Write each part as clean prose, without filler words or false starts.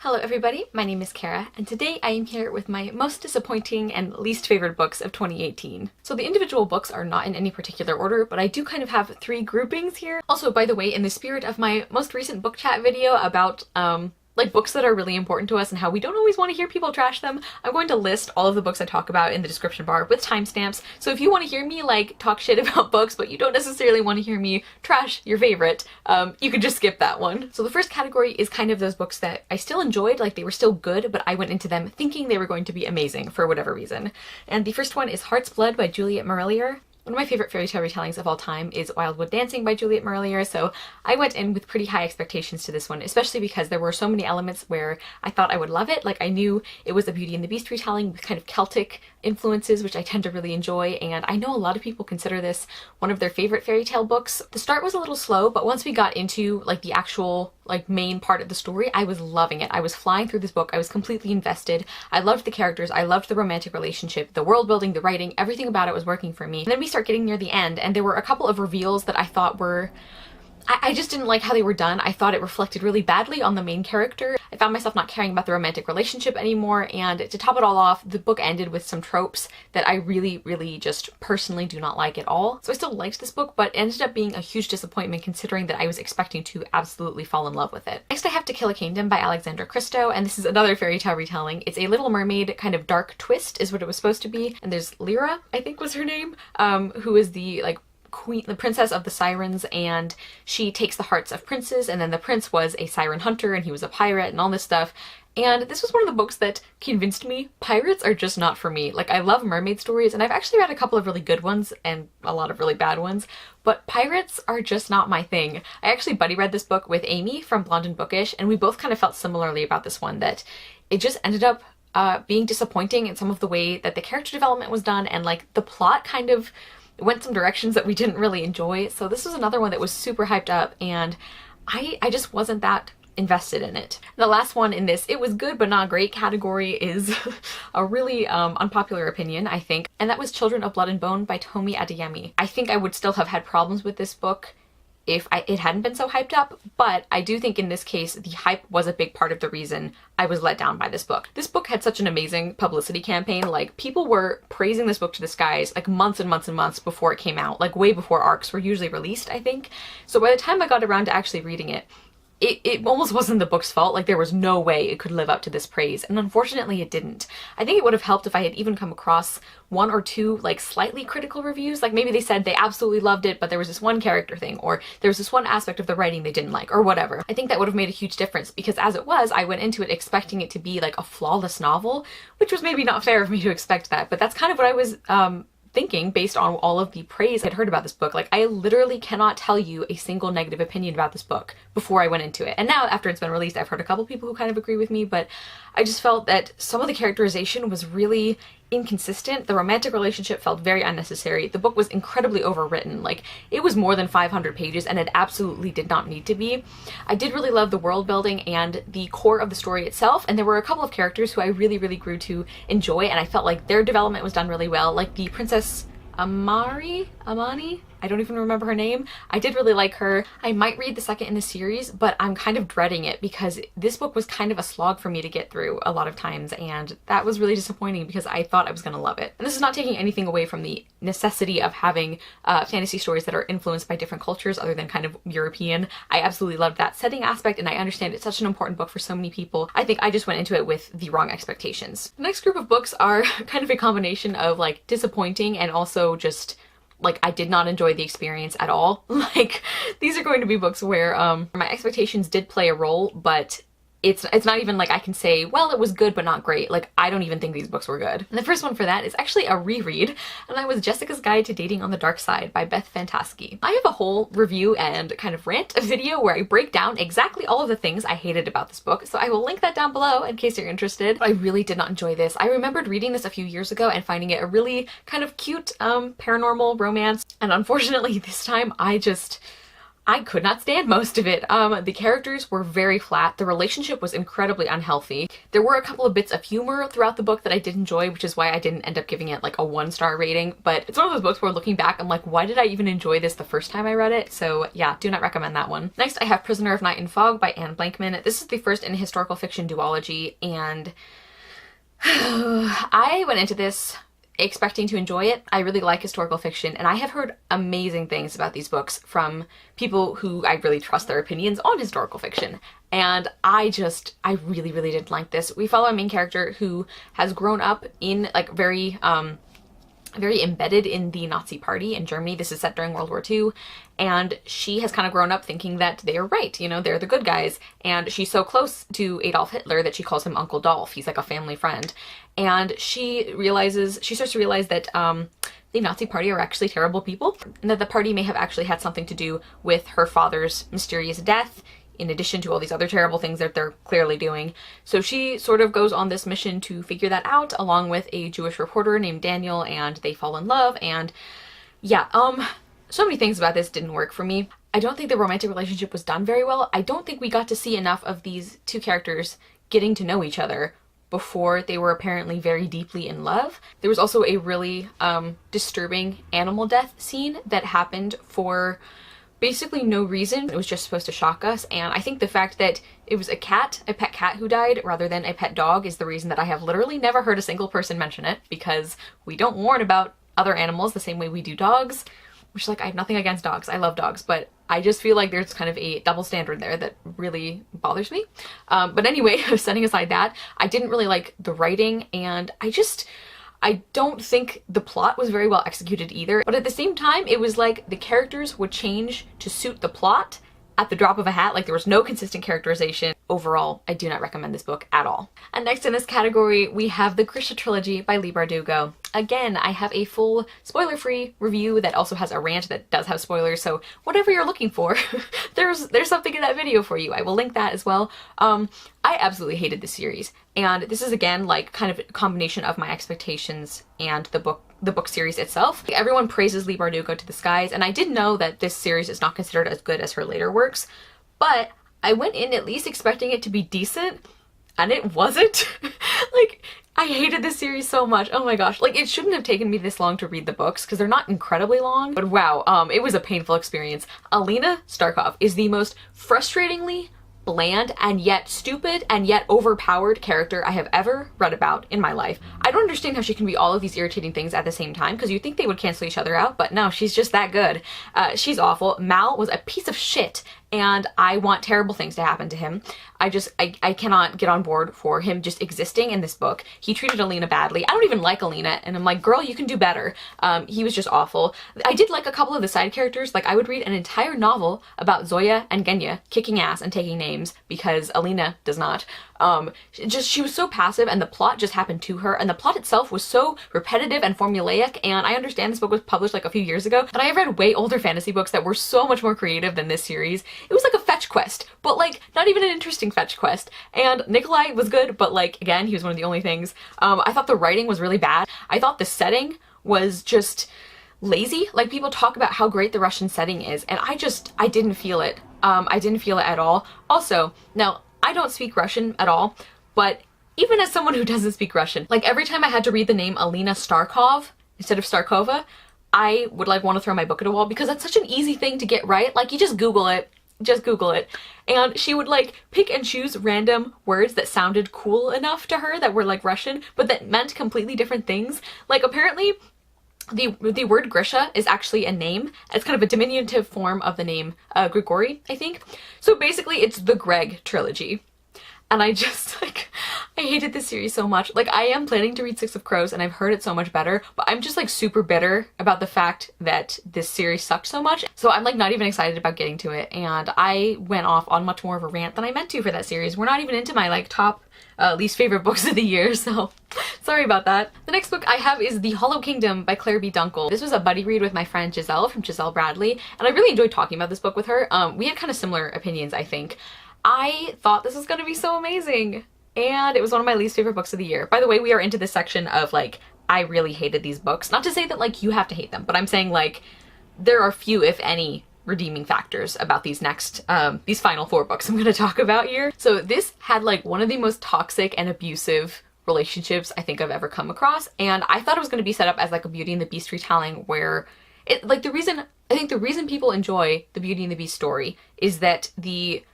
Hello everybody, my name is Kara, and today I am here with my most disappointing and least favorite books of 2018. So the individual books are not in any particular order, but I do kind of have three groupings here. Also, by the way, in the spirit of my most recent book chat video about books that are really important to us and how we don't always want to hear people trash them, I'm going to list all of the books I talk about in the description bar with timestamps. So if you want to hear me talk shit about books, but you don't necessarily want to hear me trash your favorite, you can just skip that one. So the first category is kind of those books that I still enjoyed, they were still good, but I went into them thinking they were going to be amazing for whatever reason. And the first one is Heart's Blood by Juliet Marillier. One of my favorite fairy tale retellings of all time is Wildwood Dancing by Juliet Marillier, so I went in with pretty high expectations to this one, especially because there were so many elements where I thought I would love it. I knew it was a Beauty and the Beast retelling with kind of Celtic influences, which I tend to really enjoy, and I know a lot of people consider this one of their favorite fairy tale books. The start was a little slow, but once we got into the actual main part of the story, I was loving it. I was flying through this book. I was completely invested. I loved the characters. I loved the romantic relationship, the world building, the writing, everything about it was working for me. And then we start getting near the end, and there were a couple of reveals that I thought were... I just didn't like how they were done. I thought it reflected really badly on the main character. I found myself not caring about the romantic relationship anymore, and to top it all off, the book ended with some tropes that I really just personally do not like at all. So I still liked this book, but it ended up being a huge disappointment considering that I was expecting to absolutely fall in love with it. Next I have To Kill a Kingdom by Alexandra Christo, and this is another fairy tale retelling. It's a Little Mermaid kind of dark twist is what it was supposed to be, and there's Lyra, I think was her name, who is the queen, the princess of the sirens, and she takes the hearts of princes, and then the prince was a siren hunter and he was a pirate and all this stuff. And this was one of the books that convinced me pirates are just not for me. I love mermaid stories, and I've actually read a couple of really good ones and a lot of really bad ones, but pirates are just not my thing. I actually buddy read this book with Amy from Blonde and Bookish, and we both kind of felt similarly about this one, that it just ended up being disappointing in some of the way that the character development was done, and the plot kind of went some directions that we didn't really enjoy. So this was another one that was super hyped up, and I just wasn't that invested in it. The last one in this, it was good but not great category, is a really unpopular opinion, I think, and that was Children of Blood and Bone by Tomi Adiyemi. I think I would still have had problems with this book if it hadn't been so hyped up, but I do think in this case the hype was a big part of the reason I was let down by this book. This book had such an amazing publicity campaign. People were praising this book to the skies months and months and months before it came out, way before arcs were usually released, I think. So by the time I got around to actually reading it, it almost wasn't the book's fault. There was no way it could live up to this praise, and unfortunately it didn't. I think it would have helped if I had even come across one or two slightly critical reviews. Maybe they said they absolutely loved it, but there was this one character thing, or there was this one aspect of the writing they didn't like, or whatever. I think that would have made a huge difference, because as it was, I went into it expecting it to be a flawless novel, which was maybe not fair of me to expect that, but that's kind of what I was thinking based on all of the praise I'd heard about this book. I literally cannot tell you a single negative opinion about this book before I went into it. And now after it's been released, I've heard a couple people who kind of agree with me, but I just felt that some of the characterization was really inconsistent. The romantic relationship felt very unnecessary. The book was incredibly overwritten. It was more than 500 pages, and it absolutely did not need to be. I did really love the world building and the core of the story itself, and there were a couple of characters who I really grew to enjoy, and I felt like their development was done really well. The Princess Amani? I don't even remember her name. I did really like her. I might read the second in the series, but I'm kind of dreading it because this book was kind of a slog for me to get through a lot of times, and that was really disappointing because I thought I was gonna love it. And this is not taking anything away from the necessity of having fantasy stories that are influenced by different cultures other than kind of European. I absolutely loved that setting aspect, and I understand it's such an important book for so many people. I think I just went into it with the wrong expectations. The next group of books are kind of a combination of disappointing and also just I did not enjoy the experience at all. These are going to be books where my expectations did play a role, but it's not even I can say, well, it was good but not great. I don't even think these books were good. And the first one for that is actually a reread, and that was Jessica's Guide to Dating on the Dark Side by Beth Fantaskey. I have a whole review and kind of rant video where I break down exactly all of the things I hated about this book, so I will link that down below in case you're interested. But I really did not enjoy this. I remembered reading this a few years ago and finding it a really kind of cute paranormal romance, and unfortunately this time I could not stand most of it. The characters were very flat. The relationship was incredibly unhealthy. There were a couple of bits of humor throughout the book that I did enjoy, which is why I didn't end up giving it like a 1-star rating. But it's one of those books where looking back, I'm like, why did I even enjoy this the first time I read it? So yeah, do not recommend that one. Next, I have Prisoner of Night and Fog by Anne Blankman. This is the first in a historical fiction duology, and I went into this expecting to enjoy it. I really like historical fiction, and I have heard amazing things about these books from people who I really trust their opinions on historical fiction. And I really, really didn't like this. We follow a main character who has grown up in like very embedded in the Nazi party in Germany. This is set during World War II, and she has kind of grown up thinking that they are right, you know, they're the good guys. And she's so close to Adolf Hitler that she calls him Uncle Dolph. He's like a family friend. And she starts to realize that the Nazi party are actually terrible people, and that the party may have actually had something to do with her father's mysterious death, in addition to all these other terrible things that they're clearly doing. So she sort of goes on this mission to figure that out, along with a Jewish reporter named Daniel, and they fall in love. And yeah, so many things about this didn't work for me. I don't think the romantic relationship was done very well. I don't think we got to see enough of these two characters getting to know each other before they were apparently very deeply in love. There was also a really disturbing animal death scene that happened for basically no reason. It was just supposed to shock us, and I think the fact that it was a pet cat who died rather than a pet dog is the reason that I have literally never heard a single person mention it, because we don't warn about other animals the same way we do dogs, which, like, I have nothing against dogs. I love dogs, but I just feel like there's kind of a double standard there that really bothers me. But anyway, setting aside that, I didn't really like the writing, and I don't think the plot was very well executed either. But at the same time, it was like the characters would change to suit the plot at the drop of a hat. Like, there was no consistent characterization. Overall, I do not recommend this book at all. And next in this category, we have the Grisha trilogy by Leigh Bardugo. Again, I have a full spoiler-free review that also has a rant that does have spoilers, so whatever you're looking for, there's something in that video for you. I will link that as well. I absolutely hated this series, and this is again like kind of a combination of my expectations and the book series itself. Everyone praises Leigh Bardugo to the skies, and I did know that this series is not considered as good as her later works, but I went in at least expecting it to be decent, and it wasn't. Like, I hated this series so much. Oh my gosh. Like, it shouldn't have taken me this long to read the books because they're not incredibly long, but wow, it was a painful experience. Alina Starkov is the most frustratingly bland and yet stupid and yet overpowered character I have ever read about in my life. I don't understand how she can be all of these irritating things at the same time, because you'd think they would cancel each other out, but no, she's just that good. She's awful. Mal was a piece of shit, and I want terrible things to happen to him. I cannot get on board for him just existing in this book. He treated Alina badly. I don't even like Alina, and I'm like, girl, you can do better. He was just awful. I did like a couple of the side characters. Like, I would read an entire novel about Zoya and Genya kicking ass and taking names, because Alina does not. She was so passive, and the plot just happened to her, and the plot itself was so repetitive and formulaic. And I understand this book was published like a few years ago, but I have read way older fantasy books that were so much more creative than this series. It was like a fetch quest, but like not even an interesting fetch quest. And Nikolai was good, but like, again, he was one of the only things. I thought the writing was really bad. I thought the setting was just lazy. Like, people talk about how great the Russian setting is, and I didn't feel it. I didn't feel it at all. Also, now, I don't speak Russian at all, but even as someone who doesn't speak Russian, like, every time I had to read the name Alina Starkov instead of Starkova, I would like want to throw my book at a wall, because that's such an easy thing to get right. Like, you just Google it. Just Google it. And she would like pick and choose random words that sounded cool enough to her that were like Russian, but that meant completely different things. Like, apparently the word Grisha is actually a name. It's kind of a diminutive form of the name Grigori, I think. So basically it's the Greg trilogy. And I just, like, I hated this series so much. Like, I am planning to read Six of Crows, and I've heard it so much better, but I'm just, like, super bitter about the fact that this series sucked so much. So I'm, like, not even excited about getting to it, and I went off on much more of a rant than I meant to for that series. We're not even into my, like, top least favorite books of the year, so sorry about that. The next book I have is The Hollow Kingdom by Clare B. Dunkle. This was a buddy read with my friend Giselle from Giselle Bradley, and I really enjoyed talking about this book with her. We had kind of similar opinions, I think. I thought this was going to be so amazing, and it was one of my least favorite books of the year. By the way, we are into this section of, like, I really hated these books. Not to say that, like, you have to hate them, but I'm saying, like, there are few, if any, redeeming factors about these these final 4 books I'm going to talk about here. So this had like one of the most toxic and abusive relationships I think I've ever come across, and I thought it was going to be set up as like a Beauty and the Beast retelling where it, like, the reason people enjoy the Beauty and the Beast story is that the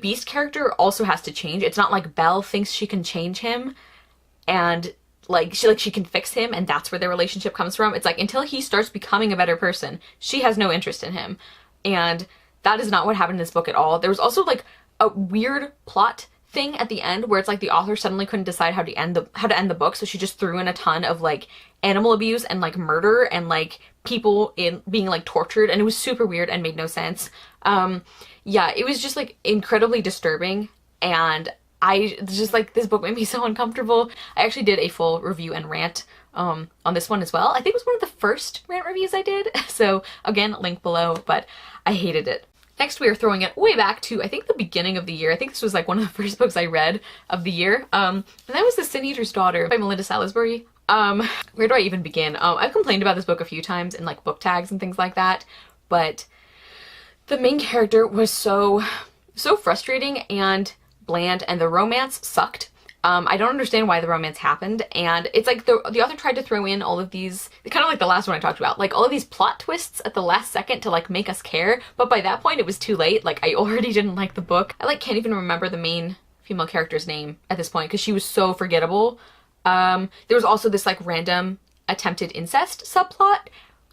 Beast character also has to change. It's not like Belle thinks she can change him and she can fix him, and that's where their relationship comes from. It's like, until he starts becoming a better person, she has no interest in him. And that is not what happened in this book at all. There was also like a weird plot thing at the end where it's like the author suddenly couldn't decide how to end the book, so she just threw in a ton of like animal abuse and like murder and like people being like tortured, and it was super weird and made no sense. Yeah, it was just like incredibly disturbing, and this book made me so uncomfortable. I actually did a full review and rant on this one as well. I think it was one of the first rant reviews I did, so again, link below, but I hated it. Next, we are throwing it way back to, I think, the beginning of the year. I think this was like one of the first books I read of the year. And that was The Sin Eater's Daughter by Melinda Salisbury. Where do I even begin? I've complained about this book a few times in like book tags and things like that, but the main character was so frustrating and bland, and the romance sucked. I don't understand why the romance happened, and it's like the author tried to throw in all of these, kind of like the last one I talked about, like all of these plot twists at the last second to like make us care, but by that point it was too late. Like, I already didn't like the book. I like can't even remember the main female character's name at this point because she was so forgettable. There was also this like random attempted incest subplot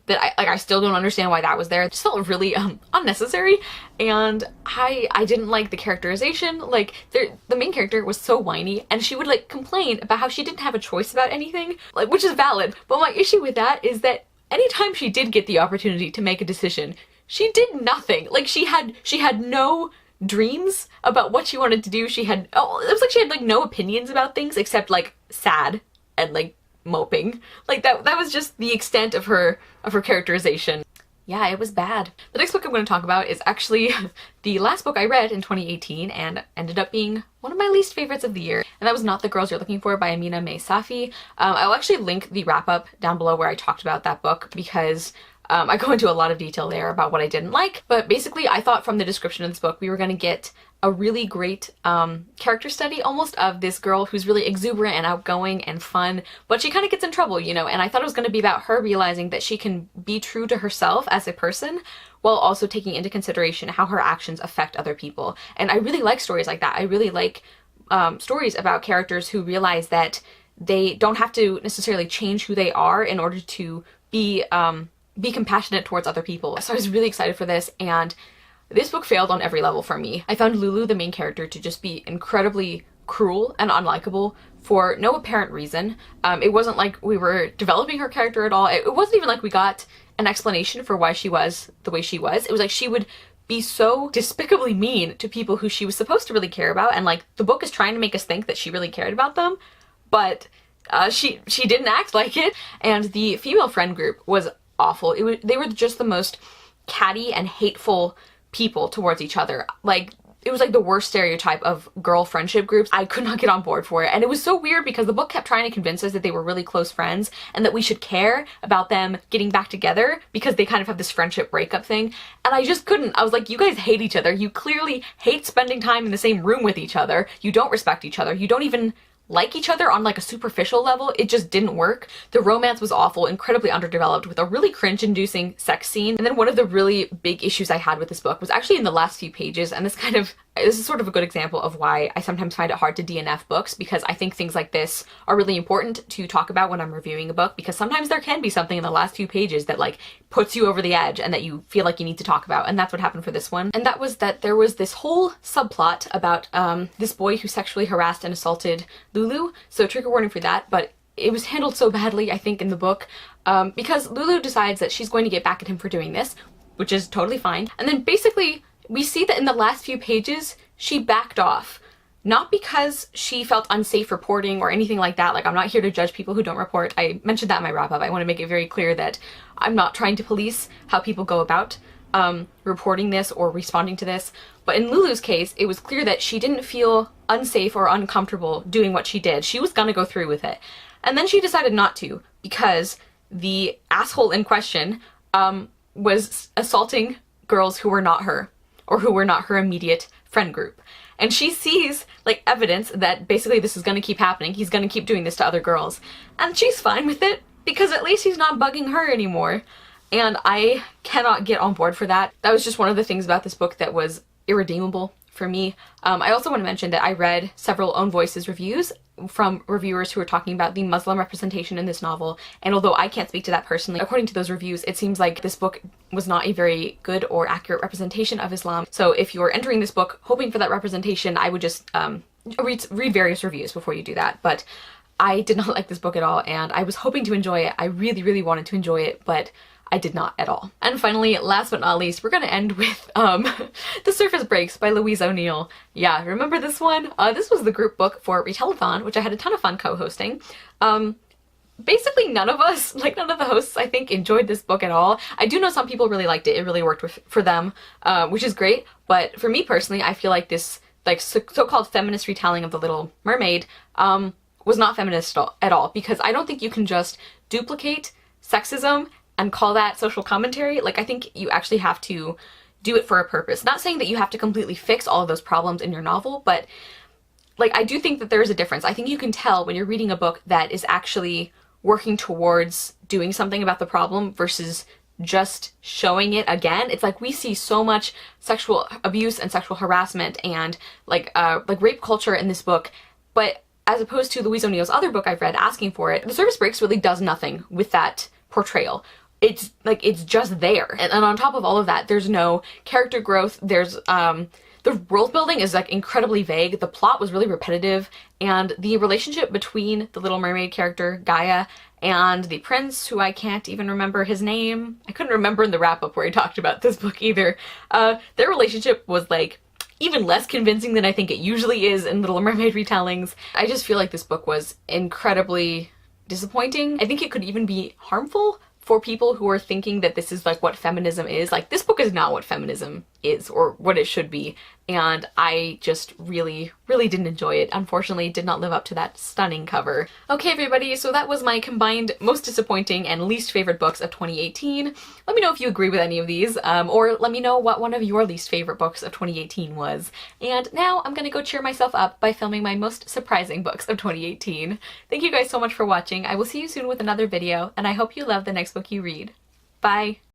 that I still don't understand why that was there. It just felt really unnecessary, and I didn't like the characterization. Like, the main character was so whiny, and she would like complain about how she didn't have a choice about anything, like, which is valid, but my issue with that is that anytime she did get the opportunity to make a decision, she did nothing. Like, she had no dreams about what she wanted to do. It was like she had like no opinions about things except like sad and like moping. Like, that was just the extent of her characterization. Yeah, it was bad. The next book I'm going to talk about is actually the last book I read in 2018 and ended up being one of my least favorites of the year. And that was Not the Girls You're Looking For by Aminah Safi. I'll actually link the wrap-up down below where I talked about that book because I go into a lot of detail there about what I didn't like. But basically, I thought from the description of this book we were going to get a really great character study almost of this girl who's really exuberant and outgoing and fun, but she kind of gets in trouble, you know, and I thought it was going to be about her realizing that she can be true to herself as a person while also taking into consideration how her actions affect other people. And I really like stories like that. I really like stories about characters who realize that they don't have to necessarily change who they are in order to be compassionate towards other people. So I was really excited for this, and this book failed on every level for me. I found Lulu, the main character, to just be incredibly cruel and unlikable for no apparent reason. It wasn't like we were developing her character at all. It wasn't even like we got an explanation for why she was the way she was. It was like she would be so despicably mean to people who she was supposed to really care about, and like the book is trying to make us think that she really cared about them, but she didn't act like it. And the female friend group was awful. They were just the most catty and hateful people towards each other. Like, it was like the worst stereotype of girl friendship groups. I could not get on board for it. And it was so weird because the book kept trying to convince us that they were really close friends and that we should care about them getting back together because they kind of have this friendship breakup thing. And I just couldn't. I was like, you guys hate each other. You clearly hate spending time in the same room with each other. You don't respect each other. You don't even like each other on like a superficial level. It just didn't work. The romance was awful, incredibly underdeveloped, with a really cringe-inducing sex scene. And then one of the really big issues I had with this book was actually in the last few pages, and this is sort of a good example of why I sometimes find it hard to DNF books, because I think things like this are really important to talk about when I'm reviewing a book, because sometimes there can be something in the last few pages that like puts you over the edge and that you feel like you need to talk about, and that's what happened for this one. And that was that there was this whole subplot about this boy who sexually harassed and assaulted Lulu, so trigger warning for that, but it was handled so badly, I think, in the book, because Lulu decides that she's going to get back at him for doing this, which is totally fine, and then basically we see that in the last few pages she backed off. Not because she felt unsafe reporting or anything like that. Like, I'm not here to judge people who don't report. I mentioned that in my wrap-up. I want to make it very clear that I'm not trying to police how people go about reporting this or responding to this. But in Lulu's case, it was clear that she didn't feel unsafe or uncomfortable doing what she did. She was gonna go through with it. And then she decided not to, because the asshole in question was assaulting girls who were not her, or who were not her immediate friend group. And she sees, like, evidence that basically this is going to keep happening. He's going to keep doing this to other girls. And she's fine with it, because at least he's not bugging her anymore. And I cannot get on board for that. That was just one of the things about this book that was irredeemable for me. I also want to mention that I read several Own Voices reviews from reviewers who were talking about the Muslim representation in this novel, and although I can't speak to that personally, according to those reviews, it seems like this book was not a very good or accurate representation of Islam. So if you're entering this book hoping for that representation, I would just read various reviews before you do that. But I did not like this book at all, and I was hoping to enjoy it. I really, really wanted to enjoy it, but I did not at all. And finally, last but not least, we're gonna end with The Surface Breaks by Louise O'Neill. Yeah, remember this one? This was the group book for Retellathon, which I had a ton of fun co-hosting. Basically none of us, like none of the hosts, I think, enjoyed this book at all. I do know some people really liked it. It really worked for them, which is great. But for me personally, I feel like this like so-called feminist retelling of The Little Mermaid was not feminist at all, because I don't think you can just duplicate sexism and call that social commentary. Like, I think you actually have to do it for a purpose. Not saying that you have to completely fix all of those problems in your novel, but like, I do think that there is a difference. I think you can tell when you're reading a book that is actually working towards doing something about the problem versus just showing it again. It's like we see so much sexual abuse and sexual harassment and like rape culture in this book, but as opposed to Louise O'Neill's other book I've read, Asking for It, The Surface Breaks really does nothing with that portrayal. It's like, it's just there. And on top of all of that, there's no character growth. There's, the world building is like incredibly vague. The plot was really repetitive, and the relationship between the Little Mermaid character, Gaia, and the prince, who I can't even remember his name. I couldn't remember in the wrap-up where he talked about this book either. Their relationship was like even less convincing than I think it usually is in Little Mermaid retellings. I just feel like this book was incredibly disappointing. I think it could even be harmful for people who are thinking that this is like what feminism is. Like, this book is not what feminism is or what it should be, and I just really, really didn't enjoy it. Unfortunately, it did not live up to that stunning cover. Okay, everybody, so that was my combined most disappointing and least favorite books of 2018. Let me know if you agree with any of these, or let me know what one of your least favorite books of 2018 was. And now I'm gonna go cheer myself up by filming my most surprising books of 2018. Thank you guys so much for watching. I will see you soon with another video, and I hope you love the next book you read. Bye!